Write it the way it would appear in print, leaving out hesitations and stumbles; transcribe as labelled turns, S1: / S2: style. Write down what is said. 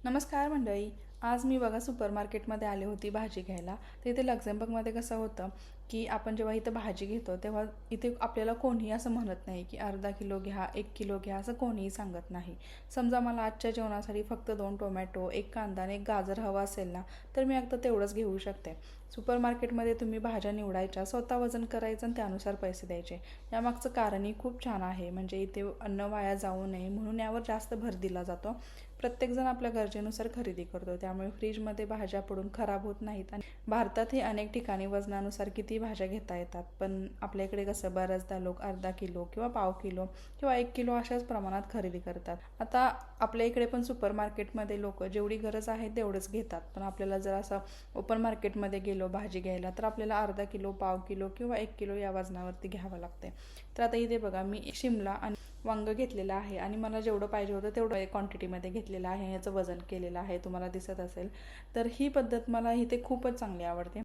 S1: नमस्कार मंडळी. आज मी बघा सुपरमार्केटमध्ये आले होती भाजी घ्यायला. तर इथे लक्झेंबर्गमध्ये कसं होतं की आपण जेव्हा इथं भाजी घेतो तेव्हा इथे आपल्याला कोणीही असं म्हणत नाही की अर्धा किलो घ्या, 1 किलो घ्या, असं कोणीही सांगत नाही. समजा मला आजच्या जेवणासाठी फक्त 2 टोमॅटो, 1 कांदा आणि 1 गाजर हवा असेल ना, तर मी अगदी तेवढंच घेऊ शकते. सुपरमार्केटमध्ये तुम्ही भाज्या निवडायच्या, स्वतः वजन करायचं आणि त्यानुसार पैसे द्यायचे. यामागचं कारणही खूप छान आहे. म्हणजे इथे अन्न वाया जाऊ नये म्हणून यावर जास्त भर दिला जातो. प्रत्येकजण आपल्या गरजेनुसार खरेदी करतो, त्यामुळे फ्रीजमध्ये भाज्या पडून खराब होत नाहीत. आणि भारतातही अनेक ठिकाणी वजनानुसार किती भाज्या घेता येतात, पण आपल्या इकडे कसं बऱ्याचदा लोक अर्धा किलो किंवा पाव किलो किंवा 1 किलो अशाच प्रमाणात खरेदी करतात. आता आपल्या इकडे पण सुपरमार्केटमध्ये लोक जेवढी गरज आहे तेवढंच घेतात, पण आपल्याला जर असं ओपन मार्केटमध्ये गेलो भाजी घ्यायला तर आपल्याला अर्धा किलो, पाव किलो किंवा 1 किलो या वजनावरती घ्यावं लागते. तर आता इथे बघा, मी शिमला आणि वांग घेतलेलं आहे आणि मला जेवढं पाहिजे होतं तेवढं क्वांटिटीमध्ये घेतलेलं आहे. याचं वजन केलेलं आहे, तुम्हाला दिसत असेल. तर ही पद्धत मला इथे खूपच चांगली आवडते.